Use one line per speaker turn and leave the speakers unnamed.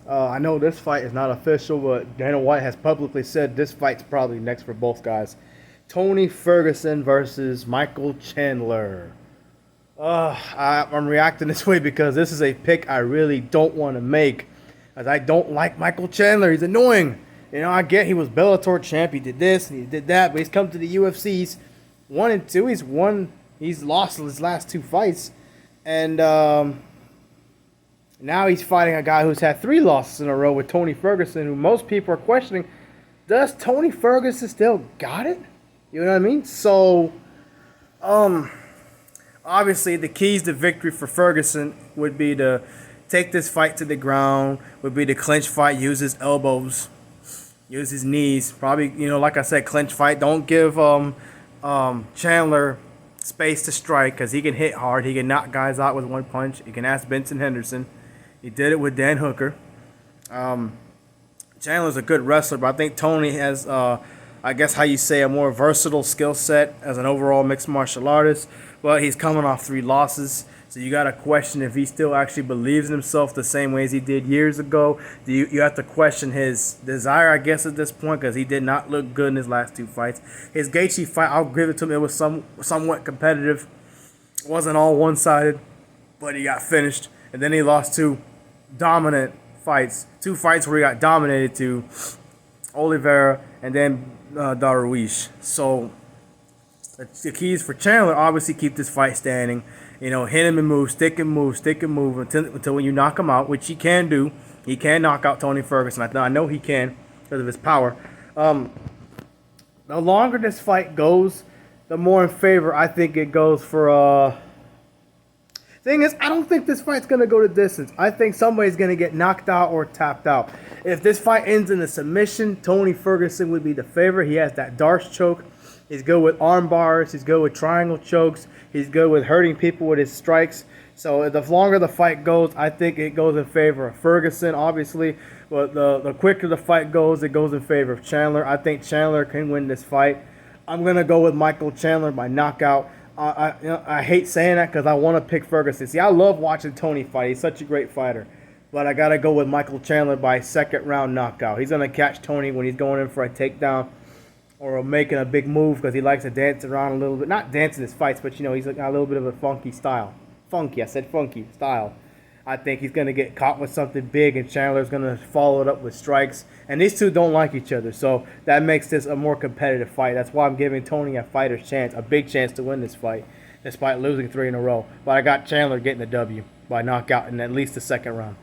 I know this fight is not official, but Dana White has publicly said this fight's probably next for both guys. Tony Ferguson versus Michael Chandler. I'm reacting this way because this is a pick I really don't want to make, as I don't like Michael Chandler. He's annoying. You know, I get he was Bellator champ. He did this and he did that, but he's come to the UFC. He's 1-2. He's lost his last 2 fights, and now he's fighting a guy who's had 3 losses in a row with Tony Ferguson, who most people are questioning. Does Tony Ferguson still got it? You know what I mean? So, obviously the keys to victory for Ferguson would be to take this fight to the ground, would be to clinch fight, use his elbows, use his knees. Probably, you know, like I said, clinch fight. Don't give Chandler space to strike, because he can hit hard. He can knock guys out with 1 punch. You can ask Benson Henderson. He did it with Dan Hooker. Chandler's a good wrestler, but I think Tony has, I guess how you say, a more versatile skill set as an overall mixed martial artist. But he's coming off 3 losses, so you got to question if he still actually believes in himself the same way as he did years ago. You have to question his desire, I guess, at this point, because he did not look good in his last 2 fights. His Gaethje fight, I'll give it to him, it was somewhat competitive. It wasn't all one-sided, but he got finished. And then he lost 2 dominant fights. 2 fights where he got dominated to Oliveira and then Dariush. So the keys for Chandler, obviously keep this fight standing. You know, hit him and move, stick and move until when you knock him out, which he can do. He can knock out Tony Ferguson. I know he can because of his power. The longer this fight goes, the more in favor I think it goes for. Thing is, I don't think this fight's going to go to distance. I think somebody's going to get knocked out or tapped out. If this fight ends in a submission, Tony Ferguson would be the favorite. He has that Darce choke. He's good with arm bars. He's good with triangle chokes. He's good with hurting people with his strikes. So the longer the fight goes, I think it goes in favor of Ferguson, obviously. But the quicker the fight goes, it goes in favor of Chandler. I think Chandler can win this fight. I'm going to go with Michael Chandler by knockout. I hate saying that because I want to pick Ferguson. See, I love watching Tony fight. He's such a great fighter. But I got to go with Michael Chandler by 2nd round knockout. He's going to catch Tony when he's going in for a takedown or making a big move, because he likes to dance around a little bit. Not dancing his fights, but, you know, he's got a little bit of a funky style. Funky, I said funky style. I think he's going to get caught with something big, and Chandler's going to follow it up with strikes. And these two don't like each other, so that makes this a more competitive fight. That's why I'm giving Tony a fighter's chance, a big chance to win this fight, despite losing 3 in a row. But I got Chandler getting the W by knockout in at least the 2nd round.